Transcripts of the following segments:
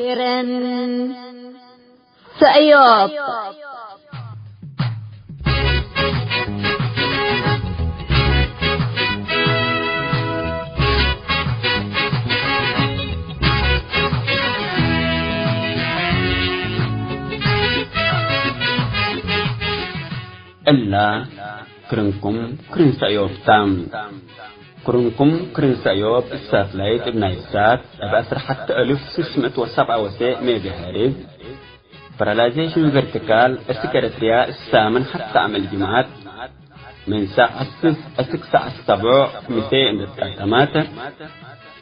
كيرن سأيوب إلا كرنكم كرن سأيوب تام كرنكم كرن سأيوب الساتلايت ابن يسات بأسر حتى 1607 ميجا هرتز برالازيشن فيرتيكال السكرتريا الثامن حتى عمل جماعات من ساعة 6 200 للتعتمات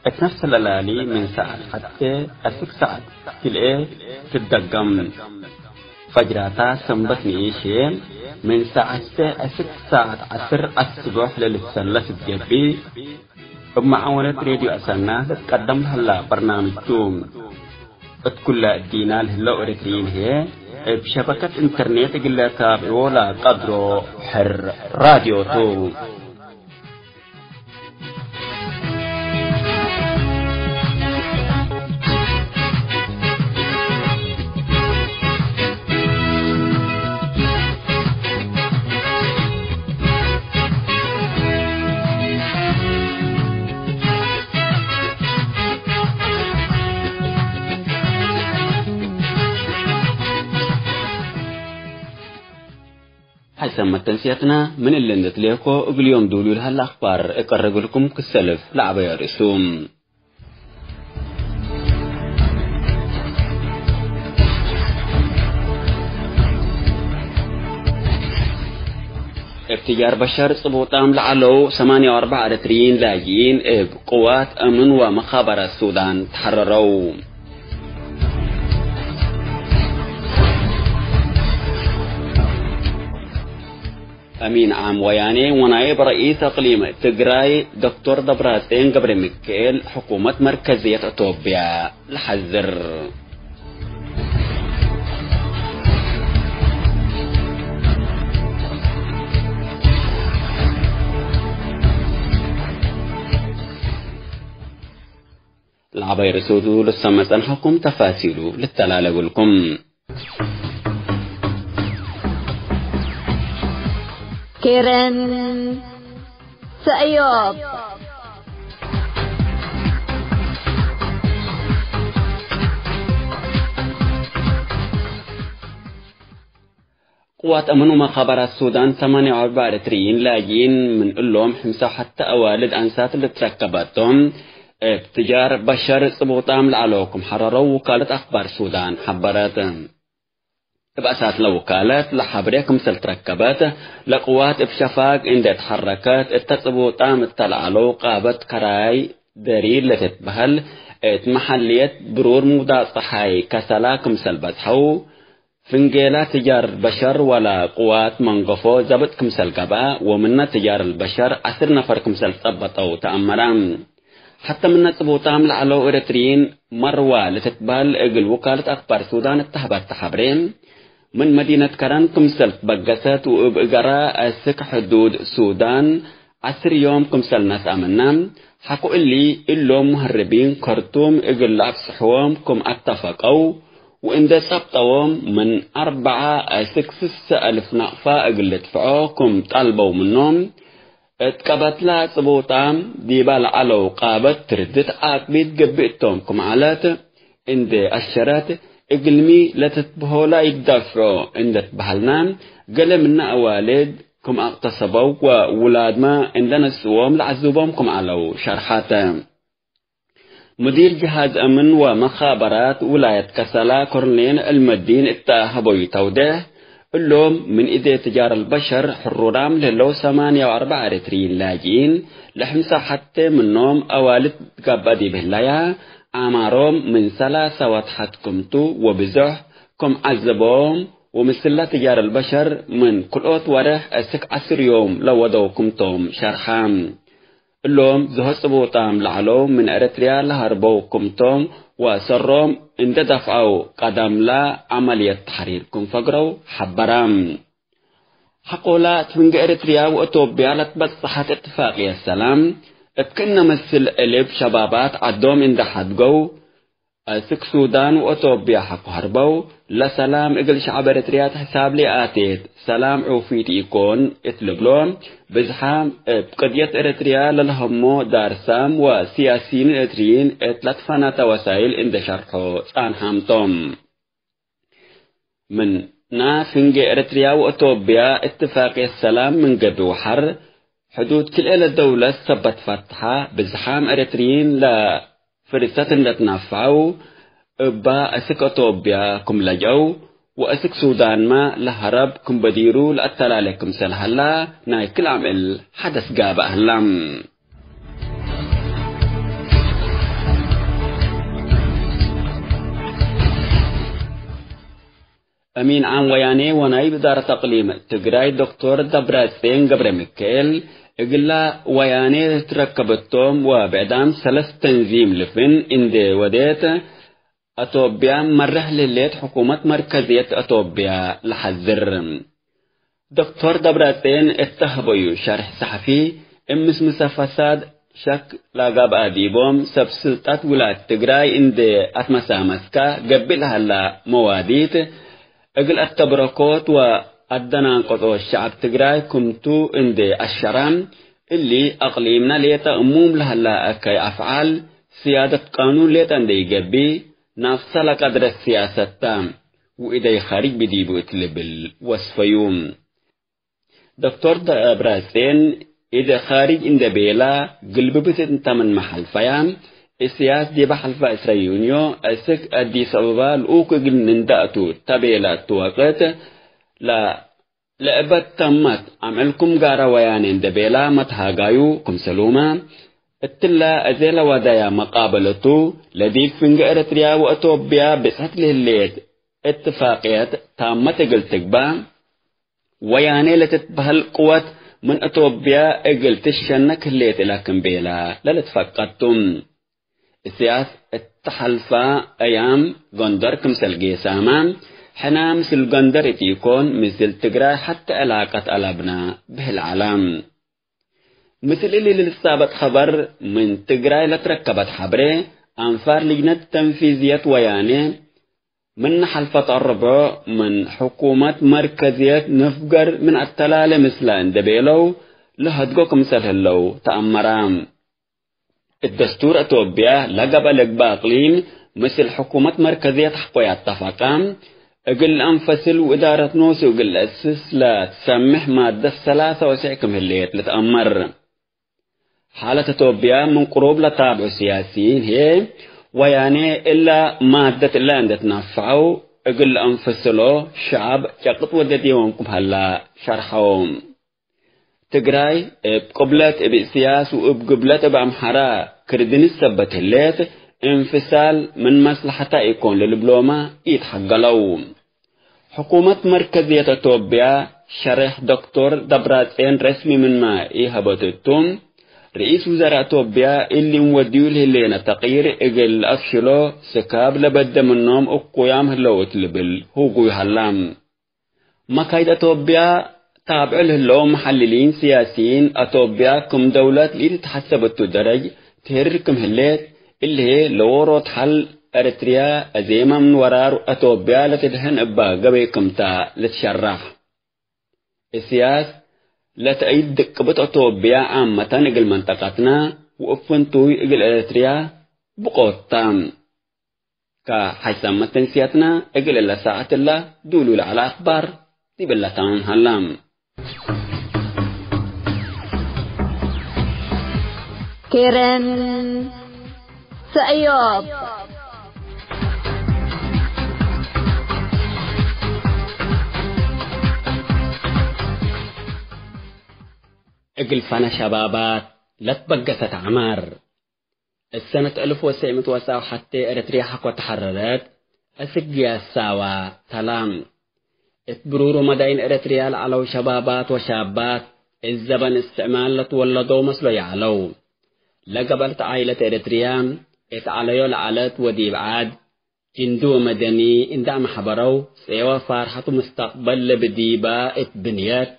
اتنفس اللالي من ساعة حتى 6 تلقى تدقم فجراتا سنبتني شيء من ساعة 6 الصبح للثلاث الجبي بمعاونة راديو أسانا تقدم هلا برنامج توم اتكل الدينا الهلا أريترين هي بشبكة انترنت قلة تابعوا لا قدروا حر راديو توم حسن تنسيتنا من اللي نتليكو باليوم دولو لها الأخبار اقرق لكم كالسلف لعبة يا رسوم ابتجار بشر صبوتام لعلو 48 رترين لاجئين قوات أمن ومخابرة السودان تحرروا أمين عام وياني ونائب رئيس أقليم تجراي دكتور دبراتين قبر مكيل حكومة مركزية أثيوبيا لحذر العبير سودو للسمس أنحكم تفاسيلو للتلالة لكم كيرن سأيوب قوات أمن ومخابرات السودان 48 رترين لاجئين من اللوم حمسة حتى أوالد أنسات اللي تركبتهم ابتجار بشر صبوتام لعلوكم حرروا وكالة أخبار السودان حبراتهم بأساس الوكالات لحبريكم سلتركبات لقوات بشفاق إن تحركات التصبوطام التلعلو قابت كراي دليل لتتبهل محلية برور مودا صحاي كسلاكم سلبتحو فنجيلا تجار البشر ولا قوات منقفو زبطكم سلقبا ومنا تجار البشر 10 نفركم سلطبطو تأمران حتى من تصبوطام لعلو إرترين مروة لتتبهل اقل وكالة أخبار السودان التحبات تحبرين من مدينة كران كمسل بقسات وبقراء السك حدود السودان 10 يوم كمسل ناس أمنا حكوا اللي مهربين كرتوم إقل أفسحوهم كم اتفقوا وإن ده سبطوهم من 4 ألف نقفة إقل دفعوكم طالبوا منهم اتكبت لا صبوتام ديبال على قابت تردت أكبيت قبئتهم كم علات إن ده الشرات إقلمي لا تتبهو لا يدفعوا عند تبهلنا قال منا أوالد كم اقتصبوا وولاد ما عندنا السوام لعزوبهم كم على شرحات مدير جهاز أمن ومخابرات ولاية كسلا كورنلين المدين اتاهبوا يتوده اللوم من إيدي تجار البشر حرورام للو 48 رترين لاجئين لحمسة حتى منهم أوالد قبادي بهلايا أمارهم من 3 وتحتكمتو وبزح كم عذبهم ومثل تجار البشر من كل أوت ورح 10 يوم لو ودوكمتم شرحام اللوم زهو صبوتام لعلو من أريتريا لهربوكمتم وسرهم إن دفعوا قدم لا عملية تحريركم فقروا حبرام حقولا تفنج أريتريا وأثيوبيا لتبصحت اتفاقية السلام اتكنا مثل ألف شبابات عدوم إن دحدقوا أسك سودان وأتوبيا حق هربو لسلام إقل شعب إريتريا حساب لي آتيت سلام عوفيت يكون اتلبلون بزحام بقضية إريتريا للهمو دارسام وسياسيين إريتريين اتلتفنا وسائل إند شرحو سان حامتوم من نافنج إريتريا وأتوبيا اتفاقية السلام من قبل حر حدود كل الدولة ثبت فتحة بزحام إريتريين لا فرصة نتنافعوا أبا أسك أتوبيا كم لجو وأسك سودان ما لهرب كم بديرو لأتلالكم سلهلا ناي كل عمل حدث قاب أهلام أمين عام وياني ونايب دار تقليم تقراي دكتور دبراتين قبر مكيل إقلا وياني تركبتهم وبعدام 3 تنظيم لفن إندي وديت أتوبيا مرح لليت حكومة مركزية أتوبيا لحذر دكتور دبراتين اتهبوا شرح صحفي امس مسافساد شك لاقاب آديبهم سبسلطات ولاة تقراي إندي أتمسامسكا قبلها هلا مواديت أقل التبركات وأدنا قطو الشعب تقراي كمتو إندي الشرام اللي أقليمنا ليتا أموم لهلا أكي أفعال سيادة قانون ليتا اندي قبي نفس قدر السياسة تام وإذا خارج بديبو اتلبل وصفيوم دكتور براسين إذا خارج إند بيلا قلب بتنتا من محل فيام السياسة دي بحلفة إسرائيليونيو أسك أديس أبابا الأوك قل نندأتو تبيلا توقت لأبت تمت عملكم غارا ويانين دبيلا متهاقايو كم سلوما اتلا أزيلا ودايا مقابلتو لديك فنج إريتريا وأتوبيا بسهت لهليت اتفاقيات تامت قلتك با وياني لتتبهل قوات من أتوبيا قلت الشنك هليت لكن بيلا للتفقدتم السياسة التحلفة أيام غندر كمسل جيساما حنا مثل غندر يكون مثل تقرأ حتى علاقة ألبنا بهالعالم مثل اللي للسابق خبر من تقرأ لتركبت حبره أنفار لجنة تنفيذية وياني من حلفة الربع من حكومة مركزية نفقر من التلال مثل اندبيلو لهدقو كمسل هلو تأمرام الدستور أتوبيا لقب لقبا أقليم مثل حكومة مركزية حقوية اتفاقام أقل أنفصل وإدارة نوسي وقل أسس لا تسمح مادة 63 هليت لتأمر حالة أتوبيا من قروب لتابع السياسيين هي ويعني إلا مادة إلا أن تنفعوا أقل أنفصلوا شعب يقط ودتيونكم هلا شرحهم تقراي بقبلت بسياس وبقبلت بأمحرا كردين السبت الليت انفصال من مصلحة يكون للبلومة يتحقلوا حكومة مركزية أتوبيا شرح دكتور دبراتين رسمي من ما إيهابتتم رئيس وزراء أتوبيا اللي موديو لهلينا تقير إقل أفشلو سكاب لبدا منهم أقويام هلو اتلبل هوقو هلام مكايد أتوبيا تابع له محللين سياسيين أتوبيا كم دولات اللي تحسبت درج تهركم هليت اللي هي لورot حل أريتريا أزيما من ورار أتوبيا لتدهن أبا قبيكم تا لتشرح السياس لتأيد دقبت أتوبيا عامة إقل منطقتنا وأفنتوي إقل أريتريا بقوت تام كحيثما تنسيتنا إقل الله ساعة الله دولوا على أخبار تبلا تان هلام كيرن سأيوب اقل فانا شبابات لا تبقست عمار السنة 1907 حتى اريتريا حقوة تحررت اسقيا الساوى تلام اتبرورو مدائن اريتريا على شبابات وشابات الزبن استعمالت ولدو مسلو يعلو لقبلت عائلة اريتريا اتعليو العالات وديب عاد جندو مدني اندام حبرو سيوا فرحة مستقبل بديبا اتبنيات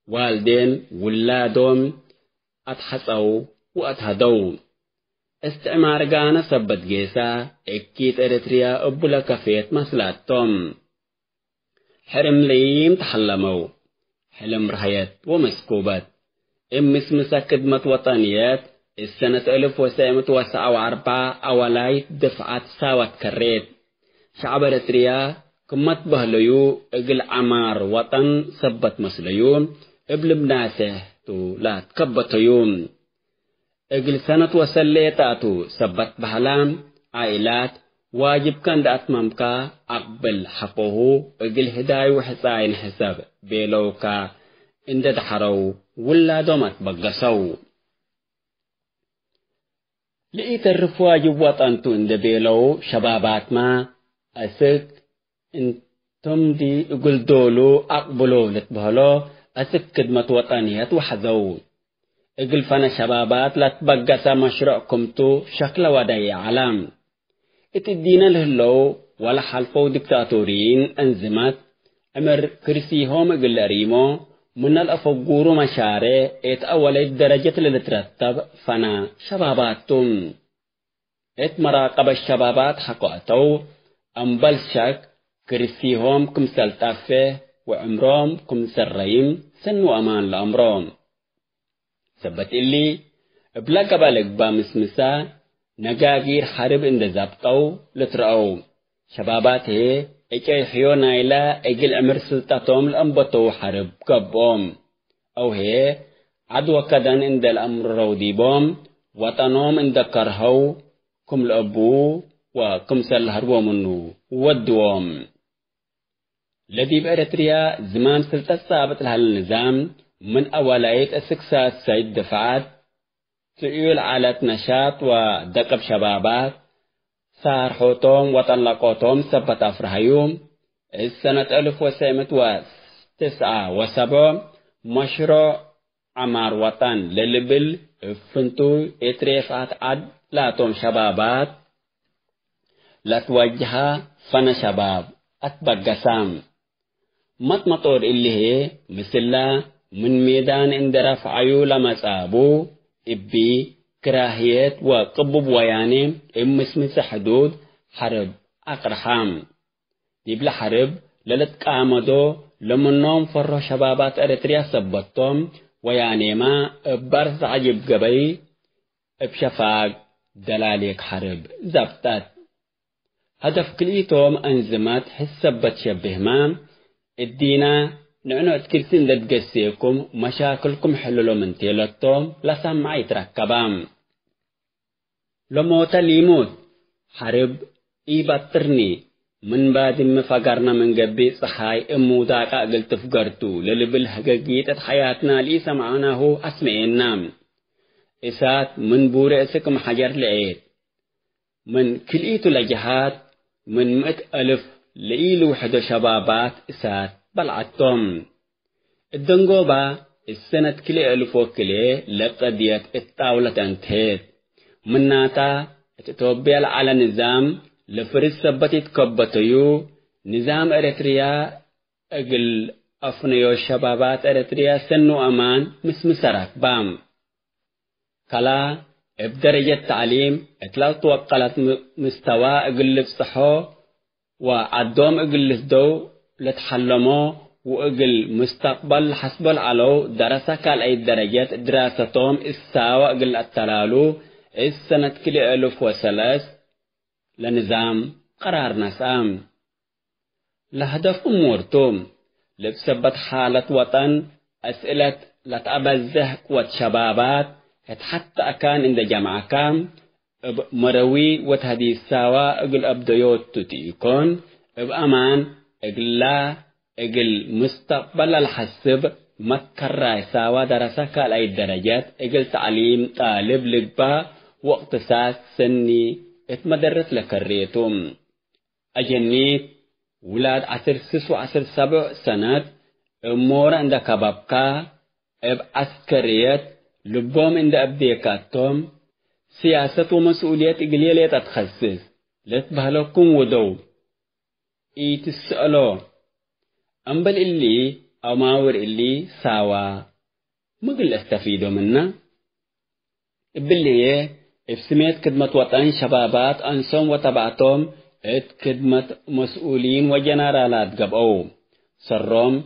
والدين ولادهم اتحسوا واتهدوا استعمار غانا سبت جيسا اكيد اريتريا ابولا كفيت مسلاتهم حرم ليم تحلموا حلم رهيت ومسكوبات مسمسا خدمة وطنيات السنة 1904 أولاي دفعت ساوات كريت شعب اريتريا كمت بهليو اقل عمار وطن سبت مسليوم ابل بناسه تو لا تكبتيوم اقل سنة وسليتاتو سبت بهلام عائلات واجب كان داتمامكا أقبل حقه اقل هداي وحساين حساب بيلوكا اند دحرو ولا دومت بقصو لقيت الرفواجب وطنتو اند بيلو شبابات ما أسك انتم دي اقل دولو أقبلو لتبهلو أسك خدمة وطنيات وحذو اقل فانا شبابات لا تبقى مشروعكم تو شكل وداي علام اتدينا لهلو ولا حلفو دكتاتورين انزمات امر كرسيهم اقل ريمو من الافقورو مشارع ات اولي درجة للترتب فانا شباباتهم ات مراقب الشبابات حقواتو انبال شك كرسيهم كم سلطافه وعمرهم كم سرين سنو امان لامرهم سبت اللي بلا قبالك بامسمسا نجاجير حرب اند زبطو لترأو شباباته اكي حيونا الى اجل امر سلطاتهم الانبطو حرب قبهم او هي عدو كدن اند الامر روديبهم وطنهم اند كرهو كم الابو وكم سلهربو منو ودوهم الذي بأريتريا زمان سلطة ثابت لها النظام من أولاية السكسات سيد دفعات تقول على نشاط ودقب شبابات صار حوتهم وطلقوتهم سبت أفرهيوم السنة 1979 مشروع عمار وطن للبل فنتو اتريفات عد لاتهم شبابات لا توجهها فن شباب أتبقى قسام مطمطور اللي هي مثلا من ميدان اندرف عيو لما صابو ابي كراهية وقبب وياني امسمس حدود حرب اقرحام يبلا حرب للت قامدو لمنهم فرو شبابات اريتريا سبتهم وياني ما برز عجب قبي بشفاق دلاليك حرب زبطت هدف كليتهم انزمات حسبت شبهمام الدينا نعنو اتكلسين لتقسيكم مشاكلكم حللو من تيلتهم لسمع يتركبام لموت ليموت حرب ايباترني من بعد مفقرنا من قبي صحاي امو داقا قلت فقرتو للبل حقاقيت حياتنا لي سمعناه اسمعينام اسات من بورئسكم حجر لعيد من كليتو لجهات من 100,000 لإيلو وحدة شبابات إسات بلعتهم الدنقوبة السنة كلي ألف وكلي لقديت الطاولة انتهت مناتا تتوبيل على نظام لفريد سبتت كبتيو نظام إريتريا أقل أفنيو شبابات إريتريا سنو أمان مسرك بام كلا بدرجة تعليم اتلاقت وقلت مستوى أقل بصحو وعدوم أقل دو لتحلمو وأقل مستقبل حسب العلو درسة كالأي درجات دراستهم الساوى أقل التلالو السنة كلي 1003 لنظام قرار نسام لهدف أمورتهم لبسبت حالة وطن أسئلة لتأبزه وتشبابات حتى أكان عند جماعة كام مروي وتهدي الساوى أقل أبديوت تتيكون بأمان أقل لا أقل مستقبل الحسب مكرر ساوى درسة كالأي درجات أقل تعليم طالب لقبا واقتصاد سني اتمدرس لكريتهم أجنيت ولاد 10 و 7 سنة أمور عند كبابكا اب عسكريات لبهم عند أبديكاتهم سياسة ومسؤوليات إقليلية تتخصص لتبهلكم ودو تسألوا أمبل اللي أماور اللي ساوا مقل استفيدوا منا باللي افسميت كدمة وطن شبابات أنسهم وتبعتهم كدمة مسؤولين وجنرالات قبعوا سرهم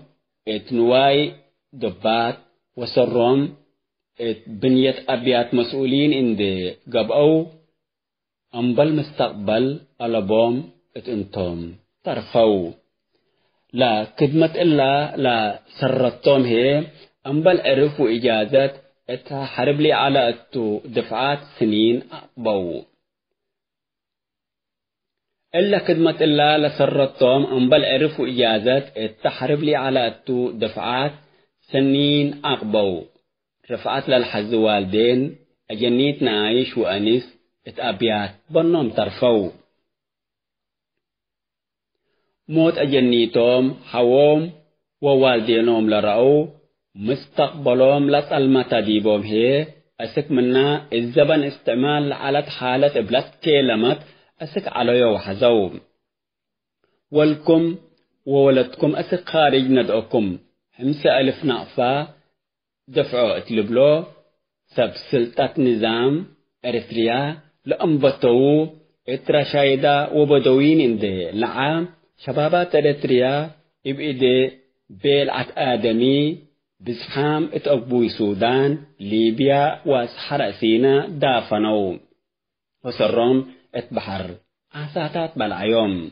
نواي دبات وسرهم بنية أبيات مسؤولين اندي قبعوا أنبل مستقبل ألبوم انتم ترفوا لا كدمة إلا لا سرتهم هي أنبل عرفوا إجازة حرب لي على التو دفعات سنين أقبو إلا كدمة إلا لسرتهم أنبل عرفوا إجازة حرب لي على التو دفعات سنين أقبو رفعت للحز والدين أجنيت نعيش وأنيس أبيات بنهم ترفوا موت أجنيتهم حوام ووالدينهم لرأوا مستقبلهم لسلمة ديبهم هي أسك منا الزبن استعمال على حالة إبلات كلمات أسك على وحزوم والكم وولدكم أسك خارج ندعكم همسة ألف نعفا دفعوا اتلبلو سب سلطة نظام إريتريا لأنبطوا اترشايدا وبدوين اندي لعام شبابات إريتريا إبئدي بيلعت آدمي بزحام اتقبوي سودان ليبيا واسحر سينا دافنوا وسرهم اتبحر عساتات بالعيوم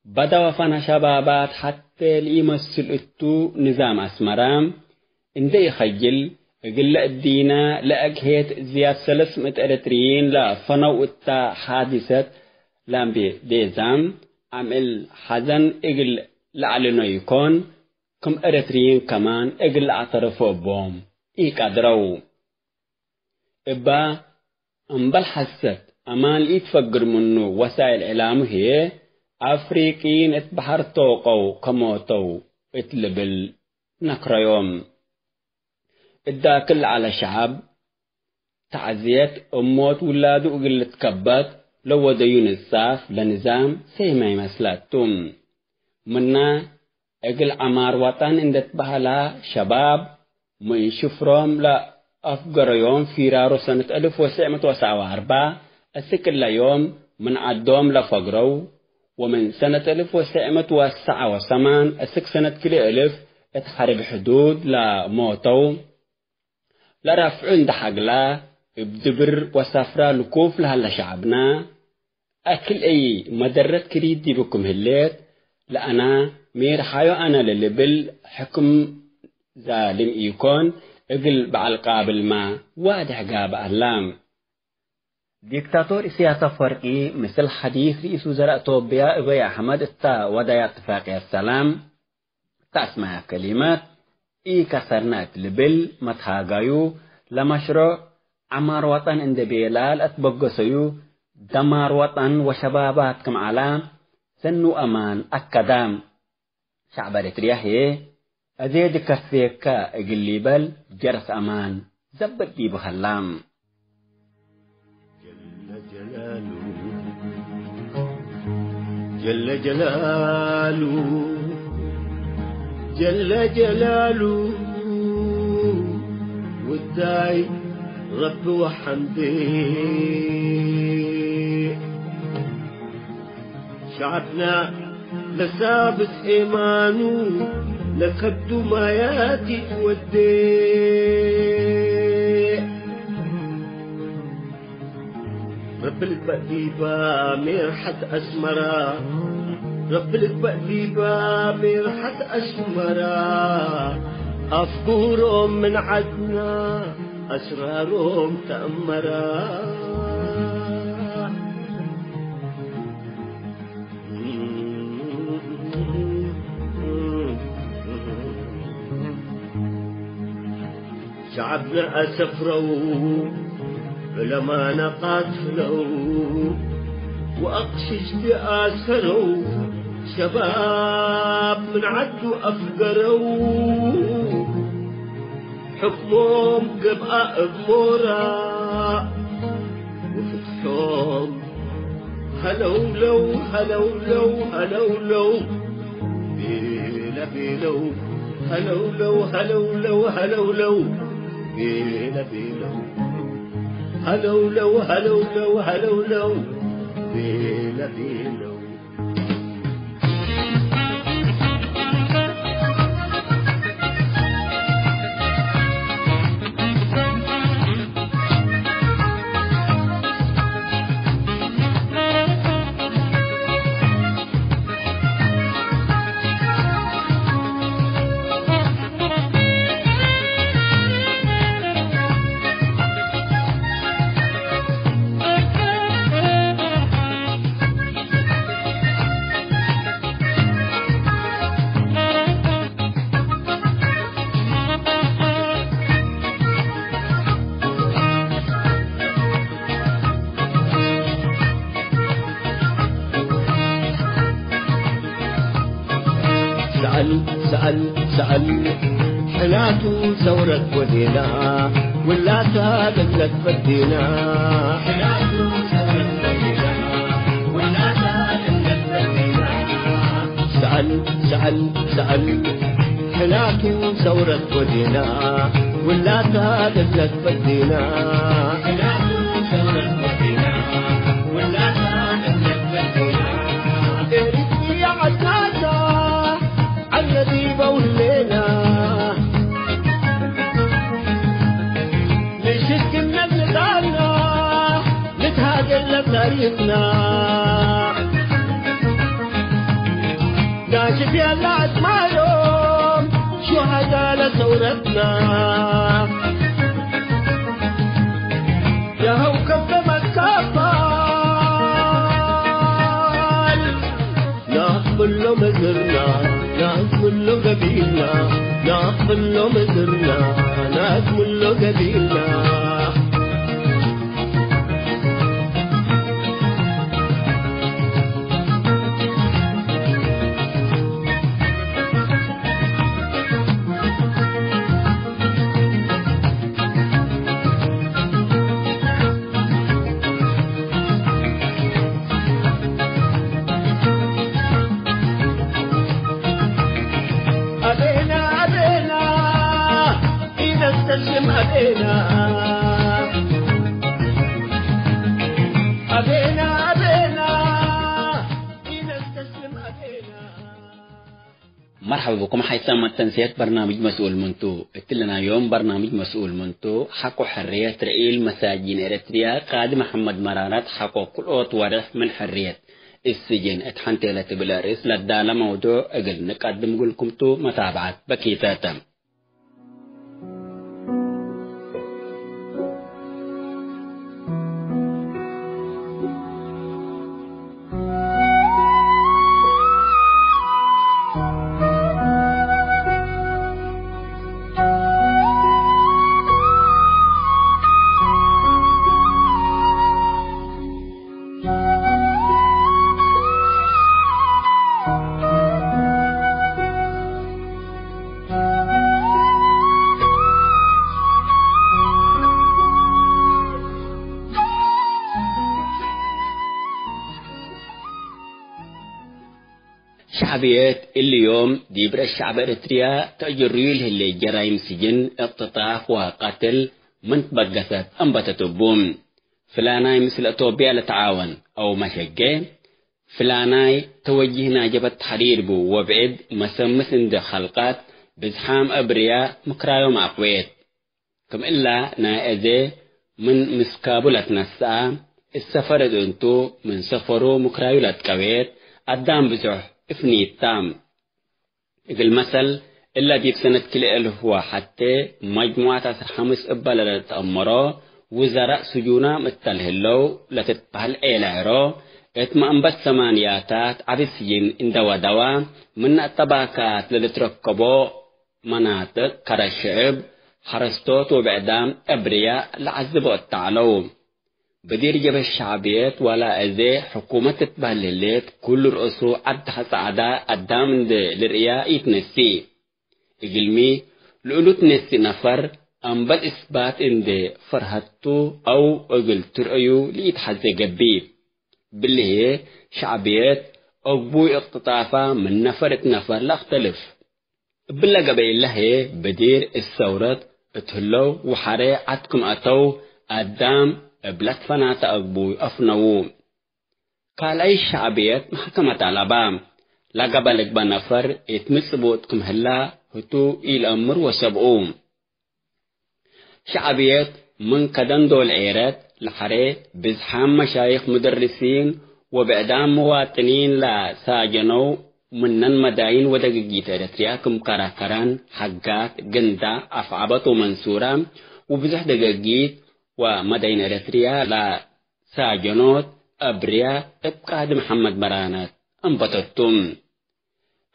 بدا وفنا شبابات حتى ليمثل اتو نظام اسمرام اندي خجل قل الدينا لأجهت زياد 300 إريتريين لا فنو اتا حادثة لامبي ديزام عمل حزن اقل لعلنا يكون كم إريتريين كمان اقل اعترفوا بهم قدروا إبا أنبال حسد أمان يتفقر منه وسائل إعلامه هي أفريقيين اتبحر توقوا كموتوا اتلبل نكريوم الداكل على شعب تعزية أموت ولاده وقل تكبت لو ديون الصاف لنظام سيما مسلاتهم منا اقل عمار وطن اندت بحلا شباب من شفرهم لا أفقر يوم في رارو سنة 1904 أسكل يوم من عدوم لفقروا ومن سنة 1909 أسك سنة كل ألف اتحرب حدود لموتوا لرفعون دحقلا بدبر وسافرا لكوف لها لشعبنا أكل أي مدرت كريد دي بكم هليت لأنا مير حيو أنا للبل حكم ظالم يكون اقل بعالقابل ما وادح قاب أهلام ديكتاتور سياسة فرقي مثل حديث رئيس وزراء توبيا أبي أحمد التا ودايا اتفاقية السلام تسمع كلمات كسرنات لبل متهاجيو لمشروع عمار وطن اند بيلال اتبقسيو دمار وطن وشبابات كم علام سنو أمان أكدام شعب إريتريا هي أزيد كثيكا اقليبل جرس أمان زبط دي بخلام جل جلاله جل جلاله والداي رب وحمده شعبنا لثابت إيمانه لكبد ما ياتي ودي رب البقديبة مرحت أسمرا رب البقديبة مرحت أسمرا أفكورهم من عدنا أسرارهم تأمرا شعبنا أسفروا لما نقاتلوا وأقشج تآسروا شباب من عدوا أفقروا حكمهم قبقى أمورا وفتحهم هلولو هلولو هلولو بيلا بيلو هلولو هلولو هلولو بيلا بيلو هلو لو هلو لو هلو لو بيلا بيلو سأل حناتو ثورة ودينا ولا تابلت بدينا حناتو ثورة ودينا ولا تابلت بدينا سأل حناتو ثورة ودينا ولا تابلت بدينا حناتو ثورة ودينا ولا تابلت بدينا إرثي يا عزازة الذي بولينا لشك النبي دارنا نتهاجل بتاريخنا ناشف يا الله اسمعهم شهداء لثورتنا يا هو كفم الكفال نقبل له مزرنا نقبل له قبيلنا نقبل له مزرنا نقبل له قبيلنا مرحبا بكم حيثما تنسيت برنامج مسؤول منتو اتلنا يوم برنامج مسؤول منتو حقو حرية رئيل مساجين إريتريا قاد محمد مرارات حقو كل أوت ورح من حرية السجن اتحنتي لتبلاريس لدانا موضوع اقل نقدم قلكم تو متابعات بكيتاتا شعبيات اليوم ديبر الشعب الإريتريا تجريل اللي جرائم سجن اقتطاف وقتل من تبقست أنبتتبوم فلاناي مثل أتوبيا لتعاون أو مشجع فلاناي توجهنا جبت حرير بو وبعد مسمس عند خلقات بزحام أبرياء مكرايو معقويت كم إلا نائزي من مسكابلة نساء السفر انتو من سفرو مكرايو لتكويت قدام بزح افني التام المثل إلا دي بسنة كل ألف حتى مجموعة 5 إبالة لتأمره وزراء سجونا متلهلو لتتبهل إيلعرو اتمأنبت 8 عبسيين اندوا دوا من الطبقات لتركبو مناطق كرشعب حرستوت وبعدام أبرياء لعذبوا التعلو بدير جب الشعبيات ولا أزاي حكومة تتبهللت كل رؤسو عدها سعداء قدام للرئاء يتنسي إقلمي لأولو تنسي نفر أنبت إثبات إند فرهتو أو أقل ترأيو ليتحزي قبيب باللي هي شعبيات أقبوي اقتطافا من نفر لاختلف بالله قبيل له بدير الثورات اتهلو وحري عدكم أتو قدام بلاد فنات أقبو أفنو قال أي شعبيات محكمة على لقبلك بنفر اتمسبوتكم هلا هتو الأمر وسبقوم شعبيات من كدن دول عيرات لحري بزحام مشايخ مدرسين وبعدام مواطنين لا ساجنو منن مداين ودقيقيت اريترياكم كراكران حقات جندا أفعبط ومنصورة وبزح دقيقيت ومداين اريتريا لا ساجنوت أبريا ابقاد محمد مرانات انبطتم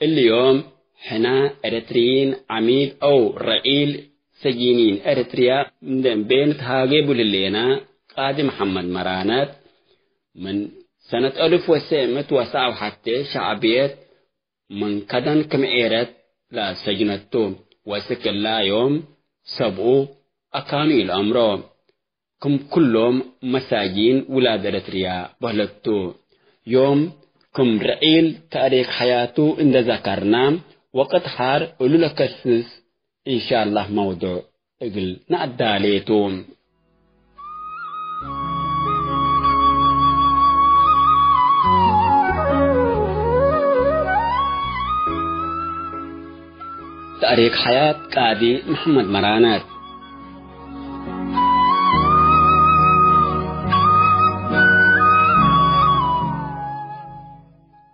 اليوم حنا اريتريين عميد او رئيل سجينين اريتريا من بين تهاجبوا للينا قاد محمد مرانات من سنة 1907 حتى شعبيات من كدن كم ايرت لا سجنتو وسكن لا يوم سبقوا أكانوا الأمر كم كلهم مساجين ولاد اريتريا بهلتو يوم كم رئيل تاريخ حياته إن ذكرنا وقد حار أولو لكسس إن شاء الله موضوع إقل نعداليتهم تاريخ حياة قاضي محمد مرانات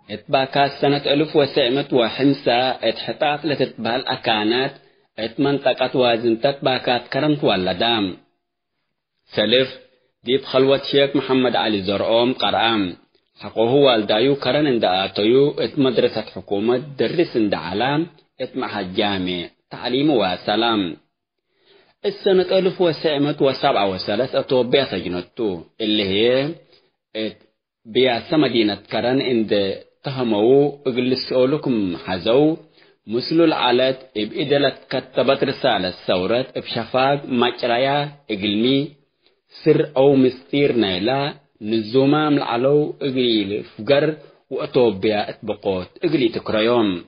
اتباكات سنة 1905 اتحطاط لتتبه الأكانات اتمنطقة وازن تتباكات كرنت والدام سلف ديب خلوة شيخ محمد علي زرقوم قرآم حقوه والدايو كرن اند آتيو اتمدرسة حكومة درس اند علام اتمعهد جامع تعليم وسلام السنة 1907 اتوبيا سجنتو اللي هي بياسة مدينة كرن اند تهموا اجلسولكم حزو مسلو العالات ابئدلت كتبت رسالة ثورة بشفاق مجريا اجلمي سر او مستير نايلا نزومام العلو اجليل فقر واتوبيا اتبقوت اجلي تكريوم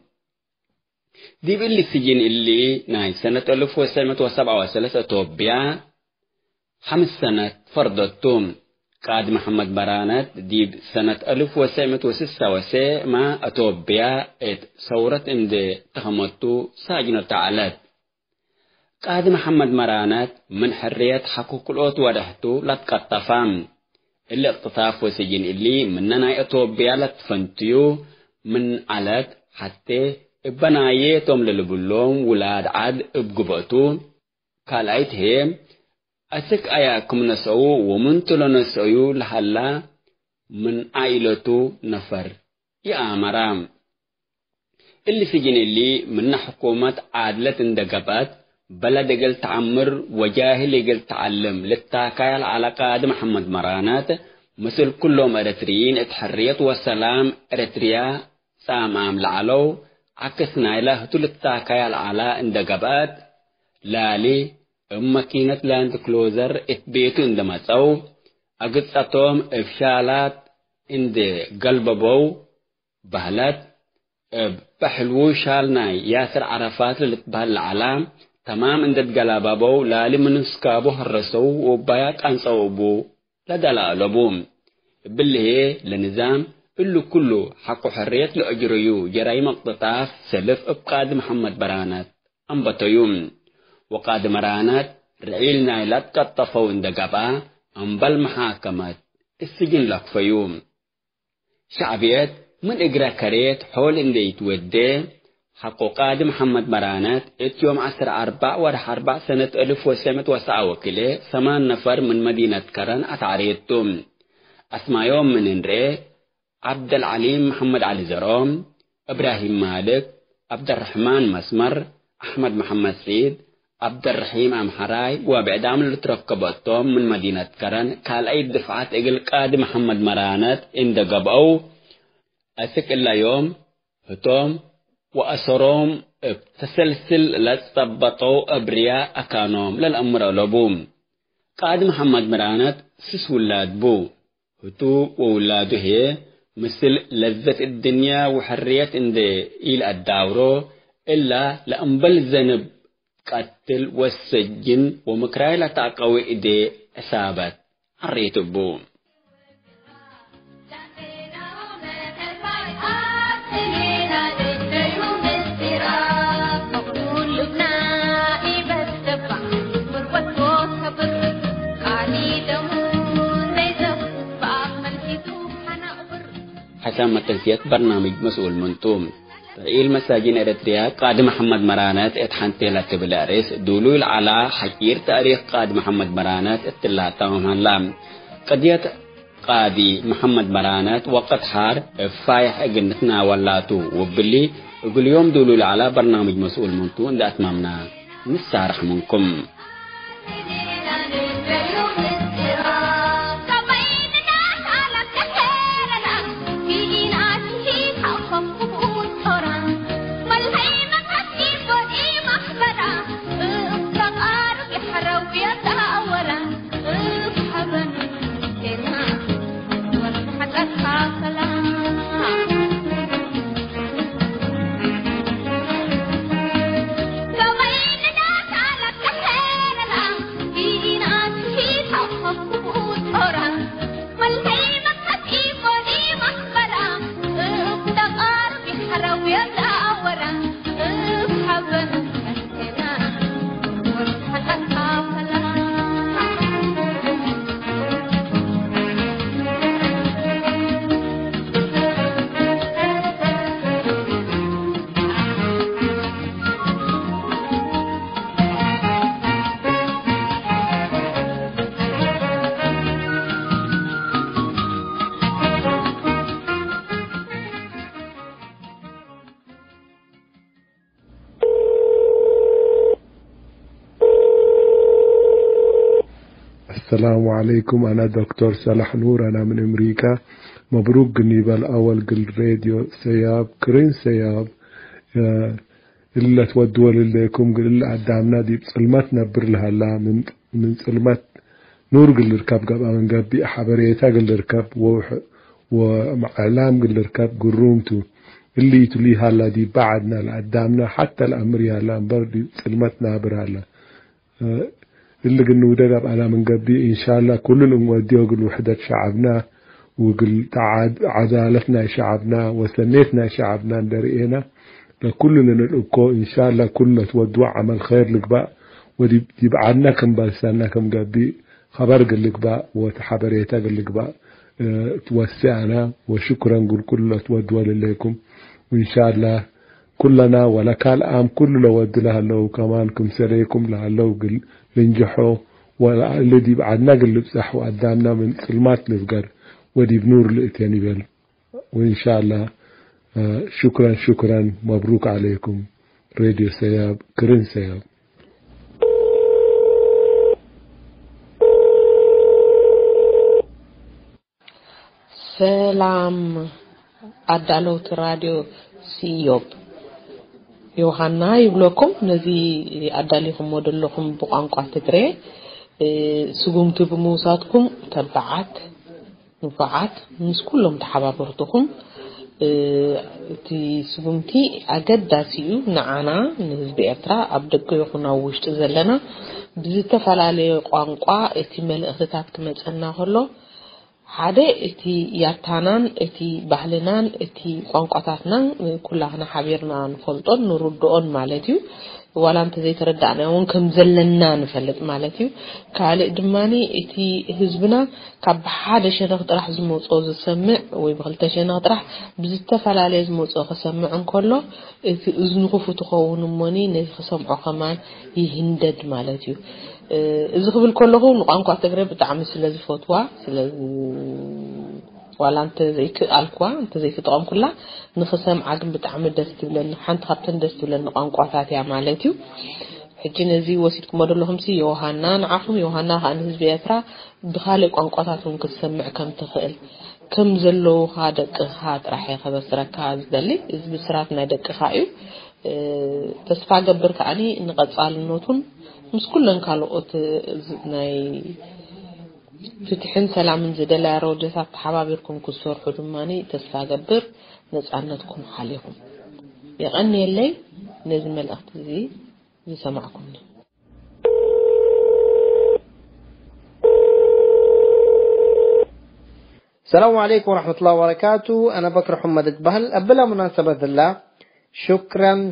دي باللي سجين اللي ناي سنة 1907 اتوبيا 5 سنة فرضتهم قاد محمد مرانات ديب سنة 1906 ما أتوبيا ثورة اند تهمتو ساجنة تعالات قاد محمد مرانات من حرية حقوق الأوت ورحتو لتقطفام اللي اقتطاف وسجن اللي مننا أتوبيا لتفنتيو من علات حتى ابنايتهم للبلوم ولاد عاد ابقبطو قالعيت هي أسك أياكم نسعو ومن تلو نسعو لحلا من عائلته نفر يا مرام اللي سجن اللي من حكومة عادلة اندقبات بلد قل تعمر وجاهل قل تعلم للتاكايل على قاد محمد مرانات مثل كلهم اريتريين اتحريت والسلام اريتريا سامام لعلو عكسنا إله تلتاكايل على اندقبات لالي ماكينة لاند كلوزر اتبيتو عندما تصو اقصتهم افشالات عند قلب بو بهلات بحلو شالناي ياسر عرفات للتبهل العلام تمام عند قلب بو لالي منسكابو هرسو وبايات انصوبو لدلا لبوم بالله لنظام اللو كله حق حرية لأجريو جرايم اقتطاف سلف ابقاد محمد برانات انبطيوم وقاد مرانات رعيلنا لتقطفوا اندقبا انبال محاكمات السجن لك فيوم شعبيات من اقرا كريت حول اندي يتودي حقو قاد محمد مرانات اتيوم 4 سنة 1909 وكله 8 نفر من مدينة كرن اتعريتهم اسماء يوم من انري عبد العليم محمد علي زرقوم ابراهيم مالك عبد الرحمن مسمر احمد محمد سيد عبد الرحيم أمحراي وبعدام اللي تركبتهم من مدينة كرن قال أي دفعات إقل قاد محمد مرانات إن دقبوا أسك إلا يوم هتوم وأسروم تسلسل لتطبطوا أبرياء أكانوم للأمر لبوم قاد محمد مرانات سس ولاد بو هتو وولاده هي مثل لذة الدنيا وحرية إن إيل الداورو إلا لأنبل زنب قتل والسجن ومكراي لا تقوي إيدي أسابت حريتبو حسام تنسيت برنامج مسؤول منتوم رئيل مساجين إريتريا قاد محمد مرانات اتحنتي لتبلاريس دولول على حكير تاريخ قاد محمد مرانات اتلاتهم هنلام قديت قادي محمد مرانات وقت حار فايح اجنتنا ولاتو وبلي يقول يوم دولول على برنامج مسؤول منتوم لأتمامنا نسارح منكم السلام عليكم. أنا دكتور صالح نور، أنا من أمريكا. مبروك جنيبال أول قل راديو سياب كرين سياب إلا تودوا لليكم قل إلا عدامنا دي بصلمات نبر لها لا من صلمات نور قل ركاب قبا من قبي حبريتا قل ركاب ومعلام قل ركاب قرومتو اللي تليها لا دي بعدنا لعدامنا حتى الأمريها لا بردي صلمات نابر هلا اللي قلنا ودقب على من قبي إن شاء الله كل الأمودي وقل وحدة شعبنا وقل عدالتنا شعبنا وسنيتنا شعبنا درينا لكلنا نلقو إن شاء الله كلنا تودوا عمل خير لك بقى ودي يبعدنا كم بلسانا كم قبي خبر قل لك بقى وتحبريتا قل لك بقى توسعنا وشكرا قل كلنا تودوا لليكم وإن شاء الله كلنا ولا كالآم كل لو ود لها لو كمان كم سريكم لها لو قل لنجحوا والذي بعدنا قل بصح وقدامنا من كلمات لفقر ودي بنور لإتياني بل وإن شاء الله شكرا مبروك عليكم. راديو سياب كرين سياب. سلام عدالوت راديو سيوب يوحنا يقولكم نزي عداليكم ودلكم بقانقا تقري سقومتوا بموساتكم تبعات نفعات مش كلهم تحبابرتكم تي سقومتي أجداسيو نعنا نزب إترا أبدك يخونا وشت زلنا بزتفعلالي قانقا اتمال اختتاب كمتنا هلو حدا اتي ياتانان اتي بحلنان اتي قانقاتاتنا كلنا حبيرنا نفلطون نردون مالتيو ولا انت زي تردعنا ونكم زلنا نفلط مالتيو كالي دماني اتي حزبنا كاب حدا شنغ طرح زموصو زسمع وي بخلت شنغ طرح بزتفعلالي زموصو خسمعن كله اتي اذنكو فتخون موني ني خسمعو كمان يهندد مالتيو إذا قبل كلهم نقانقوا تقريب بتعمل سلازي فتوى سلاز ولا أنت زيك ألقوا أنت زيك طعم كلها نخسم عقم بتعمل دست لأن حنت خبطن دست لأن نقانقوا ثلاثة عملاتيو حجنا زي وسيلكم مدر لهم سي يوحنا نعرفهم يوحنا هنهز بيترا بخالق قانقوا ثلاثهم كسمع كم تخيل كم زلوا هذا كهات راح ياخذ سركاز دلي إذا بسراتنا دك خايو تسفع قبر كأني نقصال النوتون مش كلن كالوقت ناي فتحن سلام زدلا روجسات حبابيركم كسور حدماني تسفى قبر نسعنتكم حاليهم يغني الليل نزم الأخت زي سمعكم السلام عليكم ورحمة الله وبركاته. أنا بكر حمد تبهل أبلا مناسبة الله شكرا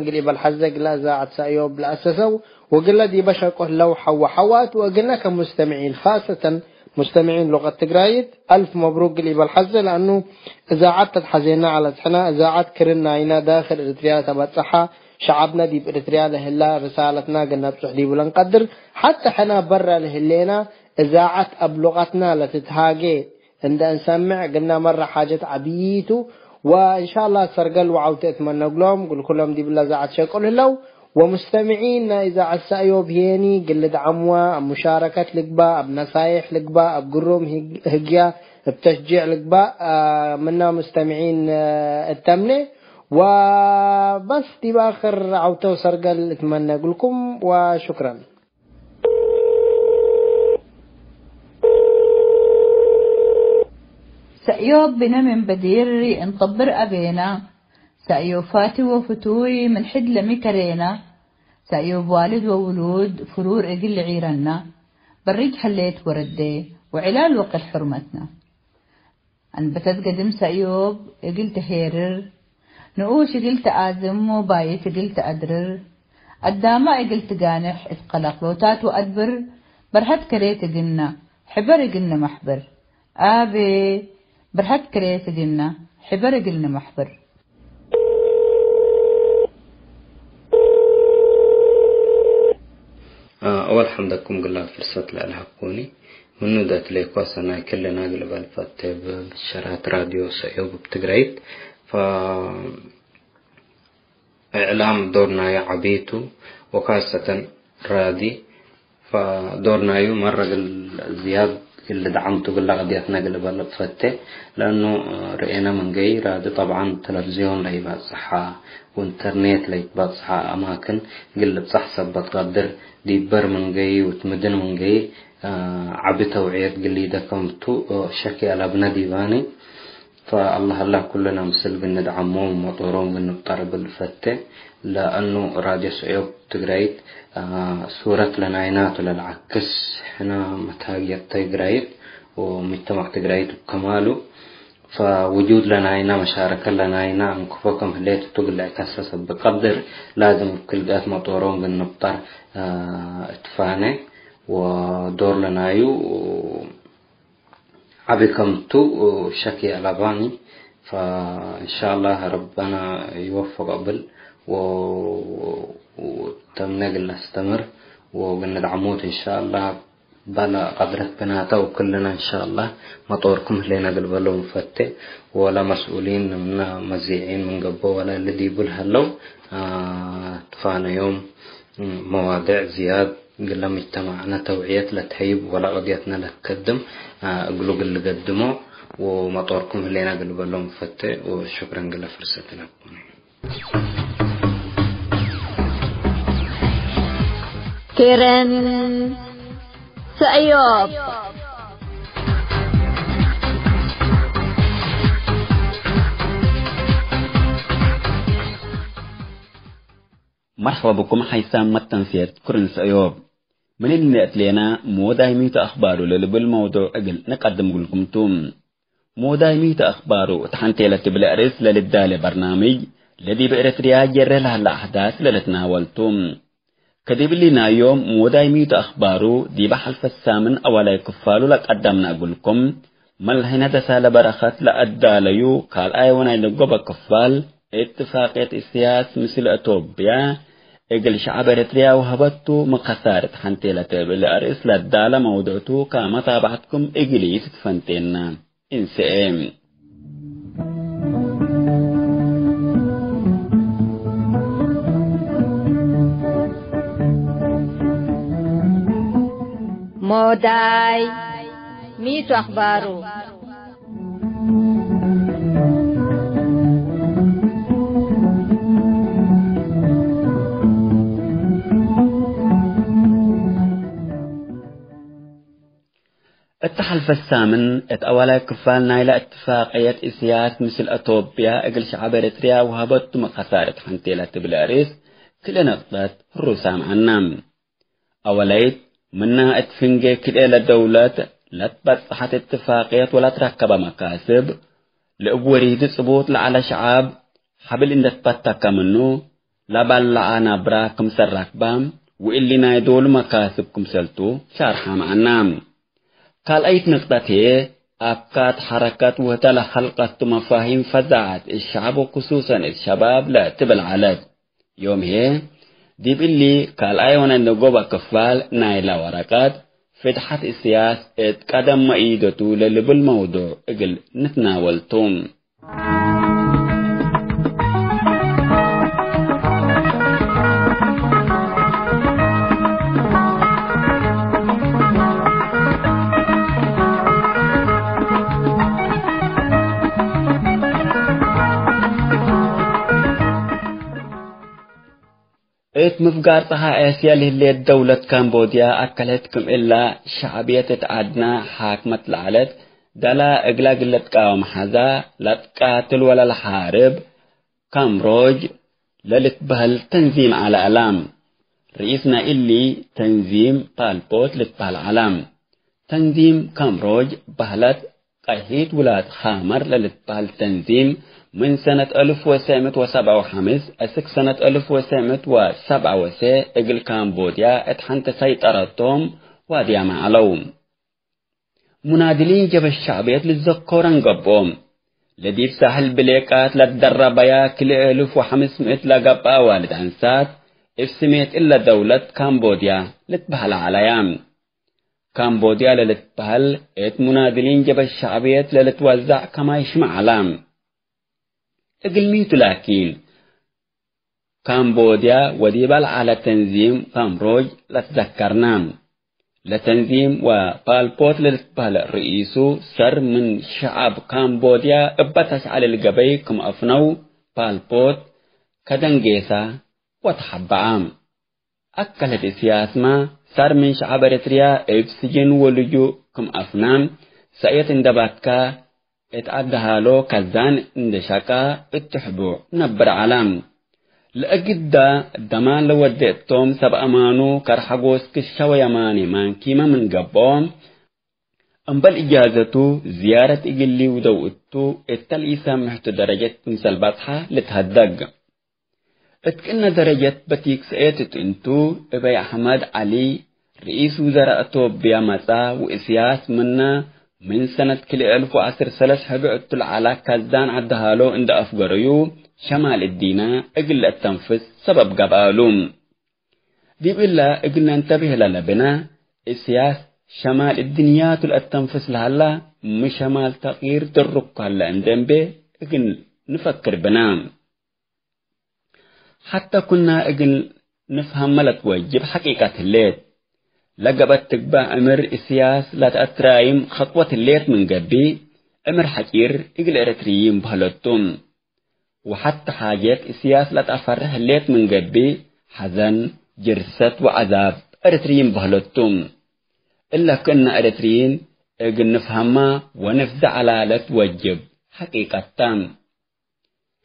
قليب الحزة قلا زاعة سأيوب لأسسوا وقلا دي بشركه لو حوات وقلنا كمستمعين خاصة مستمعين لغة تقرايد ألف مبروك قليب الحزة لأنه إذاعات تتحزينا على سحنا إذاعات كرنا عينا داخل إريتريا تبات صحة شعبنا دي بإريتريا لهلا رسالتنا قلنا بتحدي ولا نقدر حتى حنا برا لهلينا إذاعات أبلغتنا لتتهاجي عند نسمع قلنا مرة حاجة عبيتو وإن شاء الله سرقل وعوت أتمنى لهم قل كلهم دي بالله زاعت شكل له ومستمعين إذا عسايوب هيني قلد عموة مشاركة لقباء بنصايح لقباء بقروم هجيا بتشجيع لقباء منا مستمعين التمنة وبس دي بآخر عوتو سرقل أتمنى لكم وشكرا. سأيوب بنا من بدير انطبر أبينا سأيوب فاتي وفتوي من حد لمكرينا سأيوب والد وولود فرور اقل عيرنا بريج حليت وردي وعلال وقت حرمتنا أنبتت قدم سأيوب اقل تهيرر نقوش اقل تآزم وبايت اقل تأدرر قداما اقل تقانح اتقلق لوتات وأدبر برحت كريت قلنا حبر قلنا محبر آبي برحت كريت قلنا حبر قلنا محبر. أول حمدكم قلنا فرصة لألحقوني منو ذات ليكواس أنا كلنا قلب الفتة بشرات راديو سأيوب بتقريت فإعلام دورنا يا عبيتو وخاصة رادي فدورنا يو مرة زياد اللي دعمته قلنا قضيتنا قلب الفتة لأنه رأينا من جاي رادي طبعا تلفزيون ليبات صحة وانترنت ليبات صحة أماكن قلب صح سبت قدر دي بر من جاي وتمدن من جاي عبي توعيات قلي دا كمتو شكي على ابن ديواني فالله كلنا مسل بندعمهم ومطورهم بنبطرب الفتة لأنه راديو سعيوب تقرأيت سورة لناينات للعكس هنا متاقية تقرأيت ومجتمع تقرأيت بكماله فوجود لناينا مشاركة لناينا انكفوكم هليت تقل عكاسة بقدر لازم كل قات مطورهم بنبطر اتفاني ودور لنايو عبكمتو شكي على باني فإن شاء الله ربنا يوفق قبل وتمنقل نستمر وبندعموت إن شاء الله بلا قدرت بناتا وكلنا إن شاء الله مطوركم لنا قلب له مفتة ولا مسؤولين من مزيعين من قبو ولا الذي بلهلو تفانا يوم مواضيع زياد قلنا مجتمعنا توعية لتحيب ولا قضيتنا لتقدم أقولوا قل قدموا ومطوركم لنا قلب له مفتة وشكرا قل فرصتنا كيرن سأيوب مرحبا بكم حيثام متنسيت كرن سأيوب من اللي أتلينا مودايميت أخباره للبالموضوع أقل نقدم لكم توم مودايميت أخباره تحنتيلة بالأرس للدالي برنامج الذي بإرتريا جره لها الأحداث للتناولتم كدب لنا يوم مودايميت أخباره دي بحلف السامن أولا يكفالو لك قدمنا أقولكم ملهنا دسالة برخات لأداليو قال آيوانا يلقب كفال اتفاقية السياس مثل أتوبيا اقل شعب إريتريا وهبطو مقصارة حنتيلة بالأرس للدالة موضوعتو كما تابعتكم اقليس تفنتين انسئم موداي ميتو أخبارو التحالف الثامن اتأولا كفالنا إلى اتفاقية إسياس مثل أتوبيا اقل شعب إريتريا وهبطو مقصارة حنتيلة بالأريس كل نقطة الرسام عنام أوليت منا اتفنجي كده لدولة لا تبصحت اتفاقيات ولا تركب مكاسب لأبوريد صبوت لعلى شعب حبل إن تبتك منه لا بلعنا براكم سركبام وإلي نايدول مكاسبكم سلتو شارحة معنا قال أيت نقطته أبكات حركات وتلا خلقت مفاهيم فزعت الشعب وخصوصا الشباب لا تبل على يوم هي دي باللي قال أيونا نقوبة كفال نايلا ورقات فتحة السياس اتقدم مئيدتو للي بالموضوع اقل نتناولتم مفقار طها آسيا لهي دولة كامبوديا أكلتكم إلا شعبية تتعدنا حاكمة العلت دلا إقلاق لتقاوم حذا لتقاتل ولا الحارب كامروج للتبهل تنظيم على ألام رئيسنا اللي تنظيم بالبوت لتبهل علام تنظيم كامروج بهلت قهيت ولاد خامر للتبهل تنظيم من سنة 1957 أسك سنة 1977 إقل كامبوديا اتحنت سيطرتهم واديا معلوم منادلين جب الشعبيات للذكوران قبهم لدي ساحل بليكات لتدربيا كل 1500 لقبا والد عنسات افسميت إلا دولة كامبوديا لتبهل عليام كامبوديا للتبهل ات منادلين جب الشعبيات للتوزع كما يشمع علام اقلميت لكن كامبوديا وديبال على تنظيم كامروج لتذكرنام لتنظيم وبالبوت للتبال رئيسو سر من شعب كامبوديا ابتش على القبي كم افنو بالبوت كدنجيسا وتحبعام اكلت سياسما سر من شعب اريتريا ابسجن ولجو كم افنام سايت اندباتكا اتعدهالو كزان اندشاكا اتحبو نبر علام لأجد دمان لوديتهم سب أمانو كرحقوس كشو يماني مان كيما من قبوم أمبال إجازتو زيارة إجلي ودوئتو اتل إسامحت درجة تمثال بطحة لتهدق اتكن درجة بتيك سأيتت انتو ابي أحمد علي رئيس وزراء توبيا مسا وإسياس منا من سنة كل 1010 هبعت على كزان عدهالو عند أفقريو شمال الدينا اقل التنفس سبب قبالوم دي بالله اقلنا انتبه للبنا السياس شمال الدنيات التنفس لهلا مش شمال تغيير درق هلا عندن به اقل نفكر بنام حتى كنا اقل نفهم ملت وجب حقيقة الليل لقبت تقبع أمر السياس لا تأترايم خطوة الليت من قبي أمر حكير إقل إرتريين بهلتون وحتى حاجات السياس لا تأفره الليت من قبي حزن جرست وعذاب إرتريين بهلتون إلا كنا إرتريين إقل نفهمها ونفزع على لا توجب حقيقة تام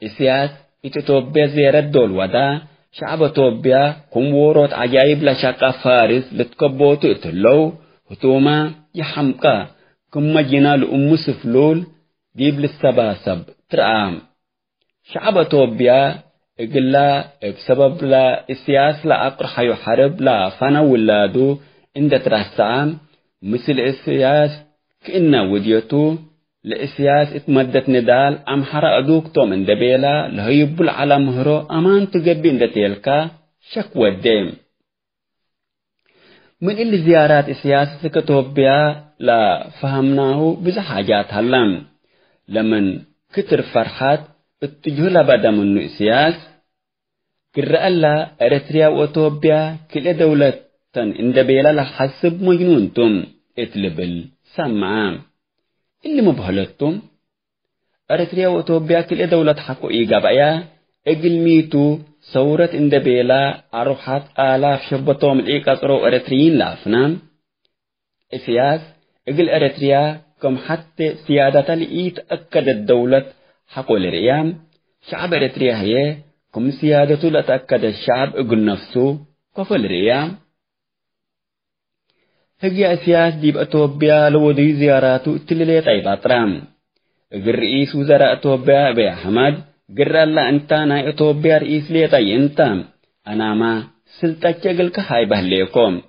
السياس يتطوبي زيارة دول ودا شعب توبيا كم ورود عجائب لشاقة فارس لتكبوتو اتلو هتوما يحمقا كم مجينا لأم سفلول ديب للسباسب ترعام شعب توبيا اقلا بسبب لا السياس لا أقرح يحارب لا فانا ولادو عند ترسعام مثل السياس كإنا وديتو لإسياس اتمدت ندال أم حرقدوك توم اندبيلا لهيبول على مهرو أمان تقبين دتيلكا شكوى الديم من اللي زيارات إسياس سكتوبيا لا فهمناه بزا حاجات هلام لمن كتر فرحات اتجهلا بدا منو إسياس كرأ الله أريتريا وأتوبيا كل دولة اندبيلا لحسب مجنون توم اتلبل سمعام اللي مبهلتهم أريتريا وإثيوبيا كل دولة حقو إيجابية إجل ميتو ثورة إندبيلا أروحات آلاف شبطهم الإيقاطرو أريتريين لافنام إسياس إجل أريتريا كم حتى سيادة الإيت أكد الدولة حقو الريام شعب أريتريا هي كم سيادة لتأكد الشعب إجل نفسه كفل الريام هجي أسياس ديب أتوبيا لودي زياراتو تلليت أي باطرام قر رئيس وزراء أتوبيا أبي أحمد قر الله أنتا ناي أتوبيا رئيس ليت أي أنتا أنا ما سلطة جغلك هاي بهليكم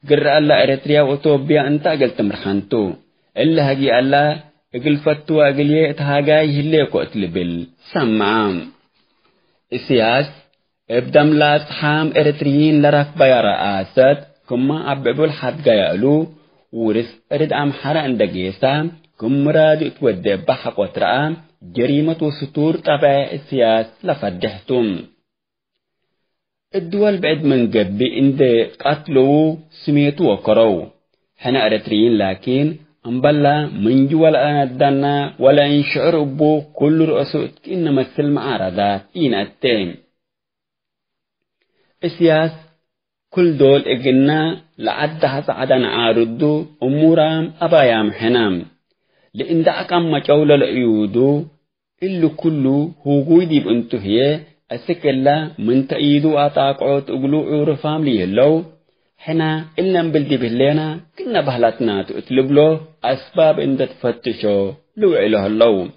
قر الله إريتريا وأتوبيا أنتا قلت مرخانتو إلا هجي الله قل فتو أقليت هاقاي هليكو أتلبل سمعام السياس ابدم لا صحام إريتريين لرك بيارا آسد كما أبعبو الحد قيالو ورس أرد أمحرا اندقيسا كم راد اتودي بحق وترآم جريمة وسطور تبع السياس لفدحتم الدول بعد من قبي اند قتلوا سميتوا وقروا حنا إريتريين لكن أنبلا من جوال أندنا ولا إنشعر بو كل رؤسو إنما السلم عرضات إن التين السياس كل دول إجنا لعدها سعدنا عارضو أمورام أبايام حنام لإن دعك أما جولة لأيودو إلو كله هو قويدي بانتهي أسكلا من تأيدو أتاقعوت أقلو عرفام ليه اللو حنا إلا نبلدي بهلينا كنا بهلاتنا تقتلب له أسباب إن تفتشو لو إله اللو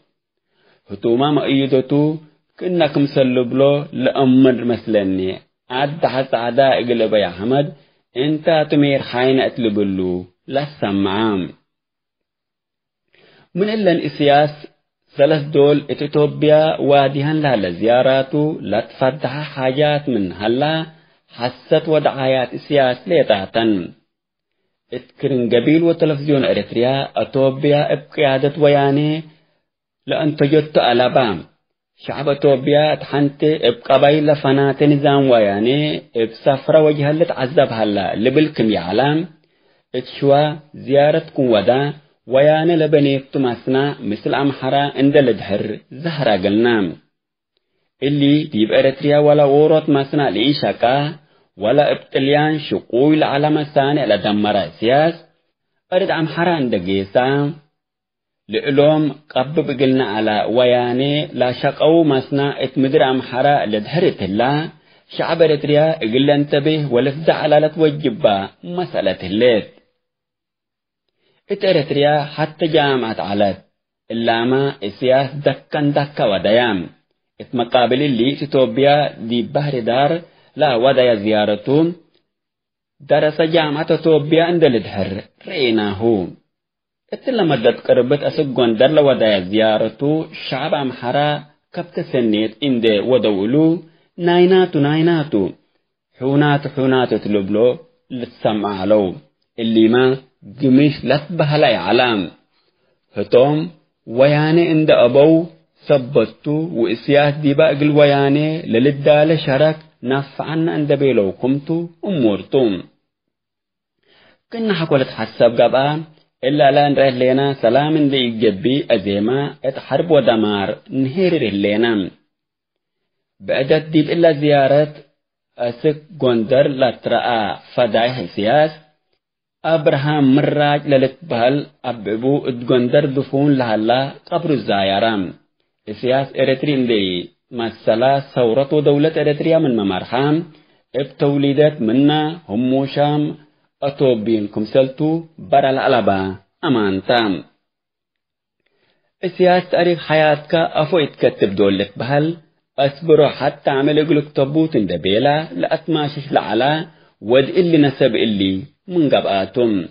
هتوما ما أيدتو كنا كمسلب له لأمر مثلني عد حتى عداء قلب يا حمد انت تمير حين أتلب له لسمعام من إلا الإسياس ثلاث دول اتوبيا واديهن لها لزياراته لا تفتح حاجات من هلا حست ودعايات السياس ليتاتن اتكرن قبيل وتلفزيون إريتريا أتوبيا بقيادة وياني لأن تجدت ألابام شعب أتوبيا تحنت بقبيل فنات نظام وياني بسفرة وجهة اللي تعذب هلا لبلكم يعلم اتشوى زيارتكم ودا وياني لبنيك تماسنا مثل أمحرا عند الدهر زهرة قلنام اللي ديب إريتريا ولا ورط مسنا لإيشاكا ولا ابتليان شقوي العالم الثاني لدمر سياس أرد أمحرا عند قيسا لإلوم قبب قلنا على وياني لا شقو مسنا اتمدر أمحرا لدهرت الله شعب إريتريا قل انتبه ولفزع على لتوجبا مسألة الليت إريتريا حتى جامعة علت إلا ما السياس دكا وديام مقابل اللي تتوبيا دي بحر دار لا ودايا زيارتهم درس جامعة توبيا عند الدهر ريناهو لما دت قربت أسقون در لودايا زيارتو شعب أمحرا كبت سنيت عند ودولو نايناتو حونات تلبلو للسمع لو اللي ما قميش لتبه لا يعلم هتوم وياني عند أبو ثبتوا وإسياس دي باقي الوياني للدالة شرك نفعنا عند بيلو كمتو أمورتم كنا حكولت حسب قبا إلا لا نريه لنا سلام دي إجابي أزيما اتحرب ودمار نهير لنا بعدت ديب إلا زيارة أسك غندر لترأى فدايه السياس أبراهام مراج للتبهل أبعبو اتغندر دفون لهلا قبر الزايرام السياس إريتريين دي مسألة ثورة دولة إريتريا من ممارحام ابتوليدات منا هم شام أتوبين كمسلتو برا العلبة أمان تام السياس تاريخ حياتك أفو يتكتب دولة بهل أصبروا حتى عمل يقولك طبوت دبيلة لأتماشش لعلا ود اللي نسب اللي من قبقاتهم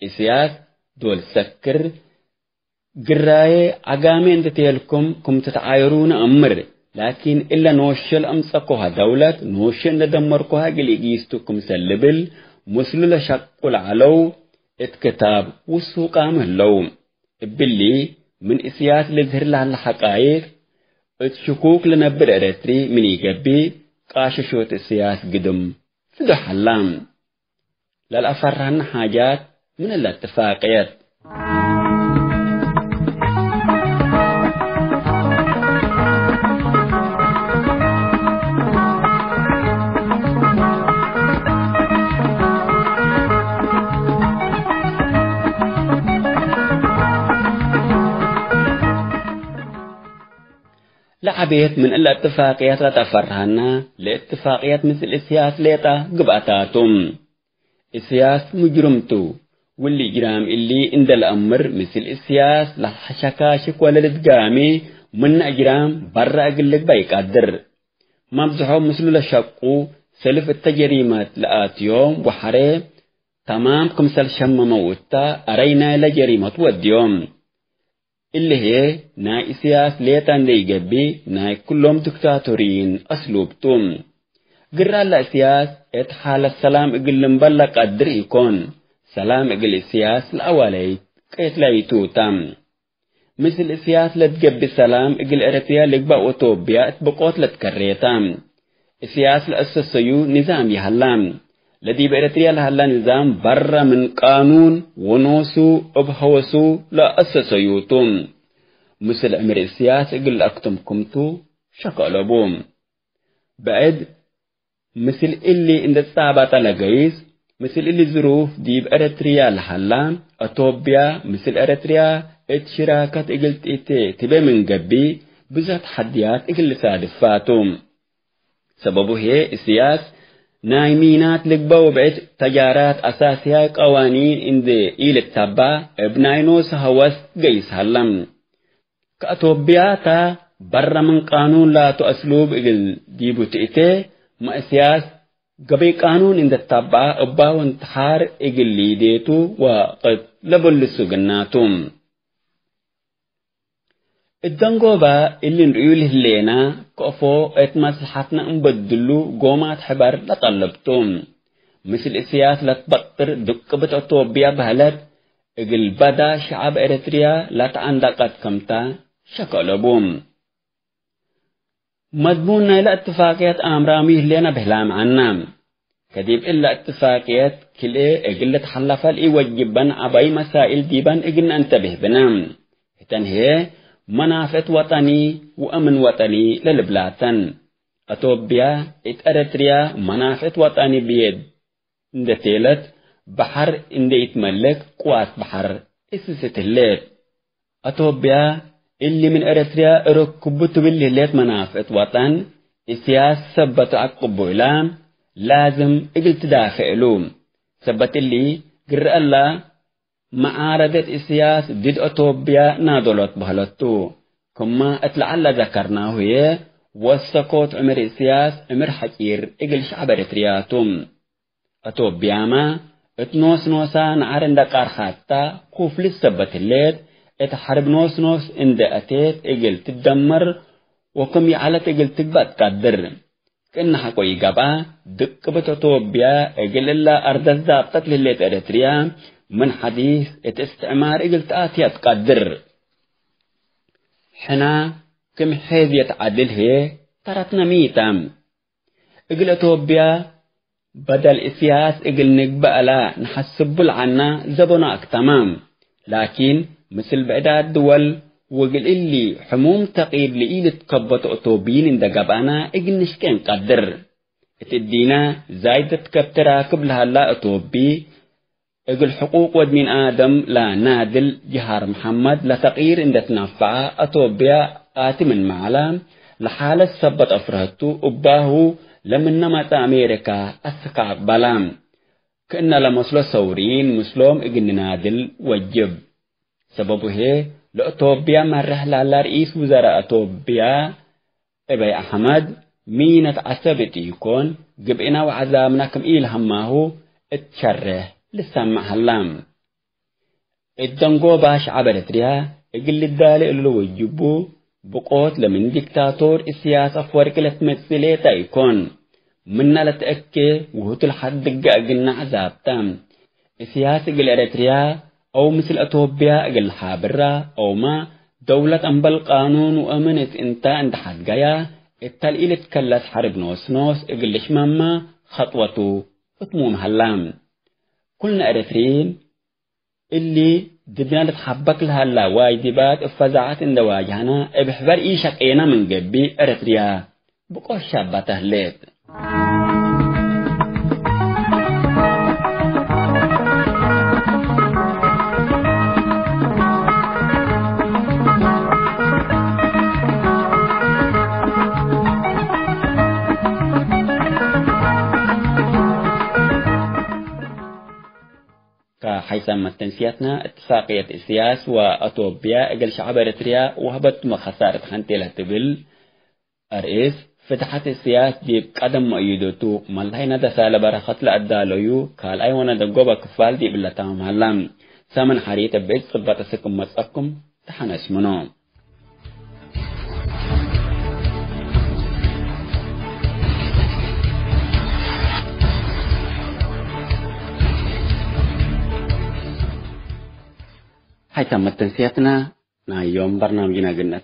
السياس دول سكر قراية عقامين تتيلكم كم تتعايرون أمر لكن إلا نوشل أمسكوها دولة نوشل ندمركوها قليقيستكم سلبل مسلل شق العلو اتكتاب والسوق عمهلو باللي من إسياس لظهر لها الحقائق اتشكوك لنبر إريتري من يقبي قاششوت السياس قدم فدو حلام للأفرهن حاجات من الاتفاقيات لعبيت من الاتفاقيات لتفرهنا لاتفاقيات مثل السياس ليتا قبعتاتهم السياس مجرمتو واللي جرام اللي عند الأمر مثل السياس لحشكاشك ولا لتقامي من أجرام برا أقلك بيقدر مبزحهم مثل لشقو سلف التجريمات لآت يوم وحري تمام كمسل شم موتا أرينا لجريمة وديوم اللي هي ناي سياس ليتان ليقبي ناي كلهم دكتاتوريين أسلوبتم قرر لأسياس اتحال السلام اقلن بلق قدر يكون سلام اقل السياس الأولي كيت لا يتوتم مثل السياس لتقبي سلام اقل ارتيا لقبا وطوبيا اتبقوت لتكريتام السياس الأساسيو نظام يهلام الذي بإرتريا لهلا نظام برا من قانون ونوسو أبهوسو لا أساسيوتم مثل أمر السياس اقل أكتم كمتو شكالبوم بعد مثل اللي عند الصعبات لقيس مثل اللي ظروف دي بإرتريا لهلا أتوبيا مثل إرتريا اتشراكات اقل تبا من قبي بزا تحديات اقل صادفاتهم سببه هي السياس نايمينات لقبو بعد تجارات أساسية قوانين عند إيل التبا ابناينوس هوس قيس هلم كأتوبياتا برا من قانون لا تأسلوب إقل ديبو تئتي ما سياس قبي قانون عند التبا أباو انتحار إقل ليديتو وقد لبلسو قناتهم الدنقوبة اللي نريوله لينا كأفو اتمسحتنا نبدلو قومات حبر لطلبتم مثل السياس لتبطر دقبت أطوبيا بهلت اقل بدا شعب إريتريا لتعندقت كمتا شكالبوم مضموننا إلى اتفاقيات آمراميه لينا بهلام عنام كديب إلا اتفاقيات كلي اقل تحلفا لإيوجبا عباي مسائل ديبان اقل انتبه بنام هتنهي منافت وطني وأمن وطني للبلاتن أتوبيا إتأرتريا منافت وطني بيد إند تيلت بحر إند يتملك قوات بحر إسستهلت أتوبيا اللي من أرتريا ركبت بالليلات منافت وطن السياس سبت عقبو إلام لازم إقل تدافع لهم سبت اللي قرأ الله معارضة السياس ضد أتوبيا نادلت بهلتو كما اتلعل ذكرناه هي وسقوط عمر السياس عمر حكير إقل شعب إريترياتهم أتوبيا ما اتنوس نوسا نعرن دقار خاتا خوف للسبت الليل اتحرب نوس نوس اند أتيت إقل تدمر وكم يعلت إقل تقبت قدر كأن حقوي قبا دقبت أتوبيا إقل إلا أرض الزابطت لليت إريتريا من حديث استعمار إقل تآتي تقدر حنا كم حيث يتعدل هي ترتنا ميتام إقل أتوبيا بدل إسياس إقل نقبأ لا نحسب العنا زبناك تمام لكن مثل بعدات دول وقل إلي حموم تقير لإيل تقبط أتوبين إن دقبانا إقل نشكين قدر اتدينا زايدة كبترا قبلها لا أتوبي إقل حقوق ود من آدم لا نادل جهار محمد لتقير إن تنفع أتوبيا آتي من معلام لحالة سبت أفرهتو أباهو لمن نمت أمريكا أسكع بلام كأن لمسلو سورين مسلوم إقل نادل وجب سببه هي لأتوبيا مرحلة لرئيس وزراء أتوبيا أبي أحمد مينة عسبت يكون قبئنا وعذابنا كم إلهمه اتشره لسامع هلام الدنقو باش عبرت ريها اقل الدالي اللي وجبو بقوت لمن ديكتاتور السياسة فورك لتمثليتا يكون منا لتأكي وهو تلحد دقا قلنا عذاب تام السياسة قل اريتريا او مثل اتوبيا قل حابرة او ما دولة انبال قانون وامنت انتا عند حد قايا التالي لتكلت حرب نوس نوس اقل شماما خطوته اتموم هلام كلنا اريتريين اللي دبنا نتحبك لها لا واجبات افزعت ان دواجهنا بحبر ايشك اينا من قبي اريتريا بقوش شابته ليت حيثما تنسيتنا اتفاقية السياس وأثيوبيا أجل شعب إريتريا وهبت خسارة خنتيلة تبل أرئيس فتحت السياس ديب قدم مؤيدوتو مالهينا دسالة برخط لأدالويو قال أيوانا دقوبة كفال ديب اللتام هلام سامن حريت بيت صبت سكم مسأكم تحنس منو هاي تمت تنسيتنا نا يوم برنامجنا قلنا